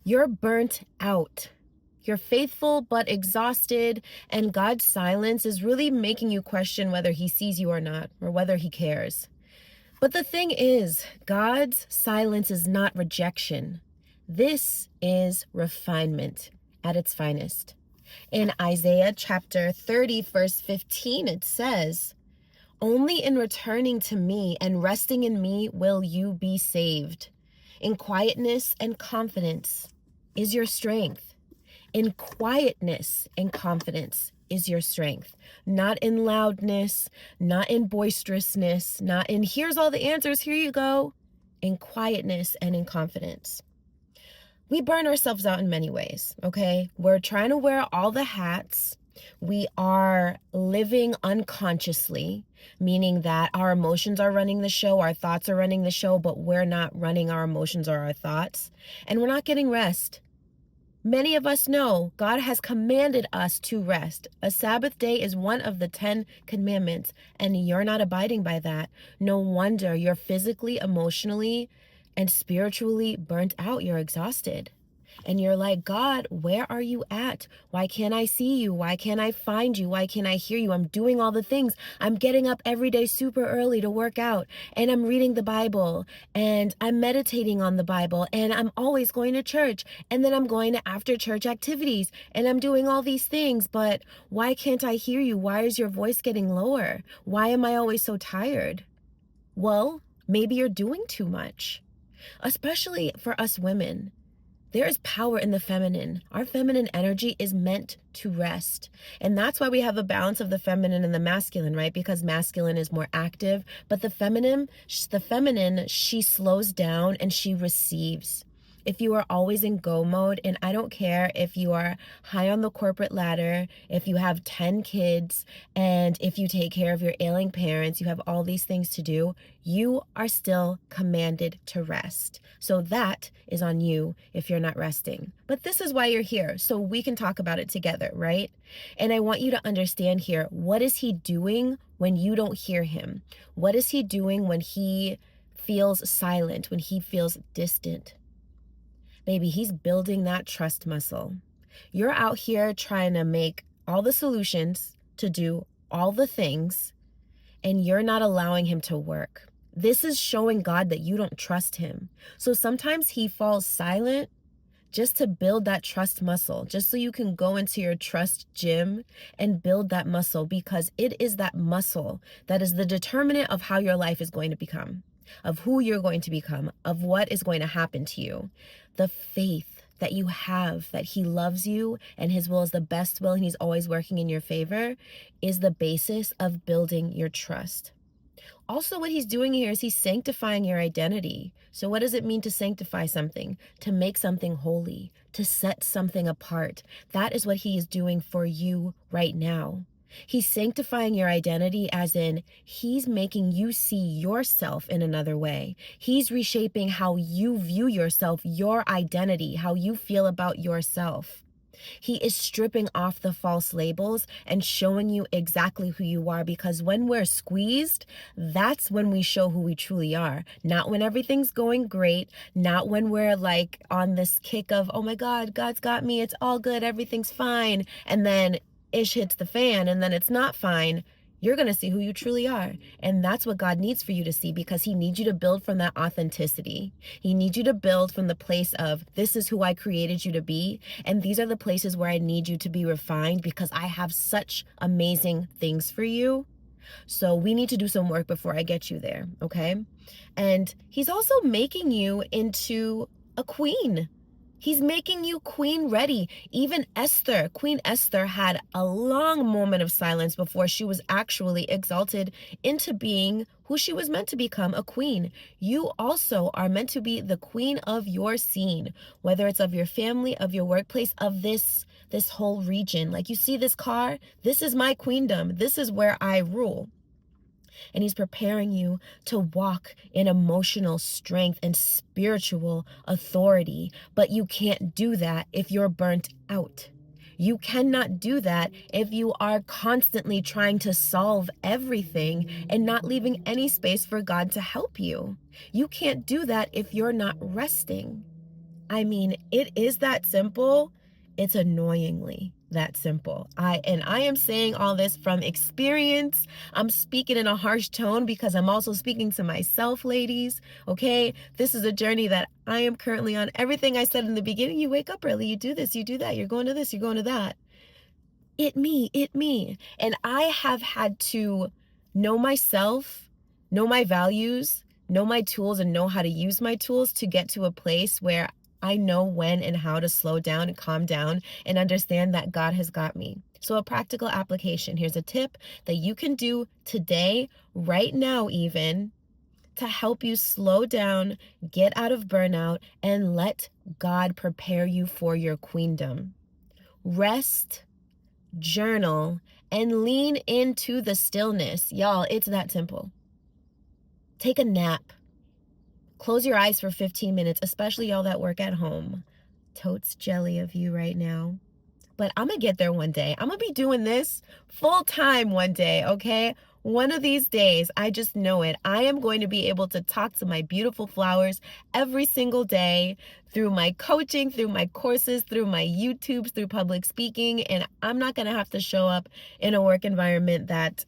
You're burnt out. You're faithful but exhausted, and God's silence is really making you question whether he sees you or not, or whether he cares. But the thing is, God's silence is not rejection. This is refinement at its finest. In Isaiah chapter 30, verse 15, it says, "Only in returning to me and resting in me will you be saved. In quietness and confidence is your strength." In quietness and confidence is your strength. Not in loudness, not in boisterousness, not in here's all the answers, here you go. In quietness and in confidence. We burn ourselves out in many ways, okay? We're trying to wear all the hats. We are living unconsciously, meaning that our emotions are running the show, our thoughts are running the show, but we're not running our emotions or our thoughts. And we're not getting rest. Many of us know God has commanded us to rest. A Sabbath day is one of the 10 commandments, and you're not abiding by that. No wonder you're physically, emotionally, and spiritually burnt out. You're exhausted. And you're like, God, where are you at? Why can't I see you? Why can't I find you? Why can't I hear you? I'm doing all the things. I'm getting up every day super early to work out, and I'm reading the Bible, and I'm meditating on the Bible, and I'm always going to church, and then I'm going to after church activities, and I'm doing all these things, but why can't I hear you? Why is your voice getting lower? Why am I always so tired? Well, maybe you're doing too much, especially for us women. There is power in the feminine. Our feminine energy is meant to rest. And that's why we have a balance of the feminine and the masculine, right? Because masculine is more active, but the feminine, she slows down and she receives. If you are always in go mode, and I don't care if you are high on the corporate ladder, if you have 10 kids, and if you take care of your ailing parents, you have all these things to do, you are still commanded to rest. So that is on you if you're not resting. But this is why you're here, so we can talk about it together, right? And I want you to understand here, what is he doing when you don't hear him? What is he doing when he feels silent, when he feels distant? Baby, he's building that trust muscle. You're out here trying to make all the solutions to do all the things, and you're not allowing him to work. This is showing God that you don't trust him. So sometimes he falls silent just to build that trust muscle, just so you can go into your trust gym and build that muscle, because it is that muscle that is the determinant of how your life is going to become, of who you're going to become, of what is going to happen to you. The faith that you have that he loves you and his will is the best will and he's always working in your favor is the basis of building your trust. Also, what he's doing here is he's sanctifying your identity. So what does it mean to sanctify something? To make something holy, to set something apart. That is what he is doing for you right now. He's sanctifying your identity, as in he's making you see yourself in another way. He's reshaping how you view yourself, your identity, how you feel about yourself. He is stripping off the false labels and showing you exactly who you are, because when we're squeezed, that's when we show who we truly are. Not when everything's going great, not when we're like on this kick of, oh my God, God's got me, it's all good, everything's fine. And then ish hits the fan and then it's not fine. You're going to see who you truly are. And that's what God needs for you to see, because he needs you to build from that authenticity. He needs you to build from the place of, this is who I created you to be. And these are the places where I need you to be refined, because I have such amazing things for you. So we need to do some work before I get you there, okay? And he's also making you into a queen. He's making you queen ready. Even Esther, Queen Esther, had a long moment of silence before she was actually exalted into being who she was meant to become, a queen. You also are meant to be the queen of your scene, whether it's of your family, of your workplace, of this whole region. Like, you see this car? This is my queendom. This is where I rule. And he's preparing you to walk in emotional strength and spiritual authority. But you can't do that if you're burnt out. You cannot do that if you are constantly trying to solve everything and not leaving any space for God to help you. You can't do that if you're not resting. I mean, it is that simple. It's annoyingly that simple. I am saying all this from experience. I'm speaking in a harsh tone because I'm also speaking to myself, ladies. Okay? This is a journey that I am currently on. Everything I said in the beginning, you wake up early, you do this, you do that, you're going to this, you're going to that. It me. And I have had to know myself, know my values, know my tools, and know how to use my tools to get to a place where I know when and how to slow down and calm down and understand that God has got me. So, a practical application, here's a tip that you can do today, right now, even to help you slow down, get out of burnout, and let God prepare you for your queendom. Rest, journal, and lean into the stillness. Y'all, it's that simple. Take a nap. Close your eyes for 15 minutes, especially y'all that work at home. Totes jelly of you right now. But I'm going to get there one day. I'm going to be doing this full time one day, okay? One of these days, I just know it. I am going to be able to talk to my beautiful flowers every single day through my coaching, through my courses, through my YouTubes, through public speaking. And I'm not going to have to show up in a work environment that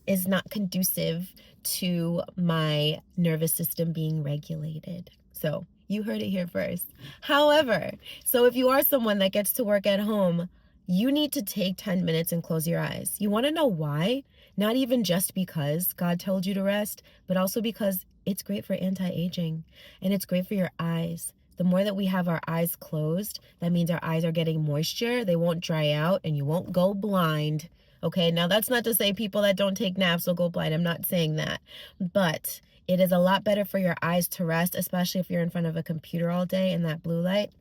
is not conducive to my nervous system being regulated. So you heard it here first. However, so if you are someone that gets to work at home, you need to take 10 minutes and close your eyes. You want to know why? Not even just because God told you to rest, but also because it's great for anti-aging and it's great for your eyes. The more that we have our eyes closed, that means our eyes are getting moisture. They won't dry out and you won't go blind. Okay, now that's not to say people that don't take naps will go blind. I'm not saying that. But it is a lot better for your eyes to rest, especially if you're in front of a computer all day in that blue light.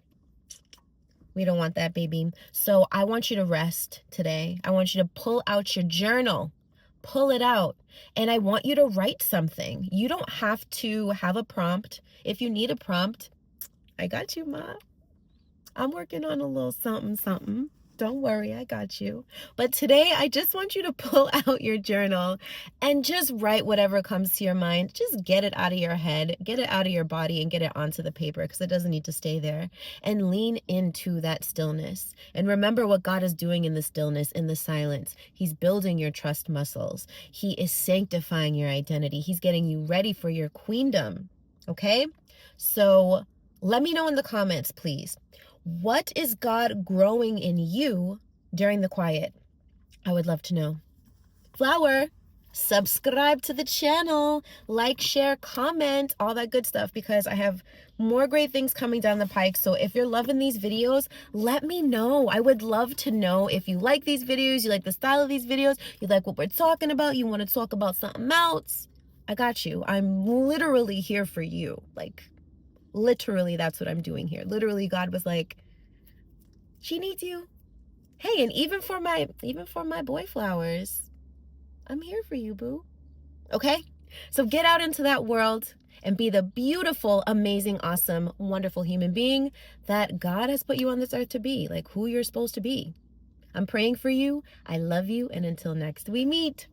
We don't want that, baby. So I want you to rest today. I want you to pull out your journal. Pull it out. And I want you to write something. You don't have to have a prompt. If you need a prompt, I got you, Ma. I'm working on a little something, something. Don't worry, I got you. But today, I just want you to pull out your journal and just write whatever comes to your mind. Just get it out of your head, get it out of your body, and get it onto the paper because it doesn't need to stay there. And lean into that stillness. And remember what God is doing in the stillness, in the silence. He's building your trust muscles. He is sanctifying your identity. He's getting you ready for your queendom. Okay? So let me know in the comments, please. What is God growing in you during the quiet? I would love to know. Flower, subscribe to the channel, like, share, comment, all that good stuff, because I have more great things coming down the pike. So if you're loving these videos, let me know. I would love to know if you like these videos, you like the style of these videos, you like what we're talking about, you want to talk about something else. I got you. I'm literally here for you. Like, literally, that's what I'm doing here. Literally, God was like, she needs you. Hey, and even for my boy flowers, I'm here for you, boo. Okay? So get out into that world and be the beautiful, amazing, awesome, wonderful human being that God has put you on this earth to be, like who you're supposed to be. I'm praying for you. I love you. And until next we meet,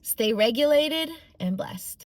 stay regulated and blessed.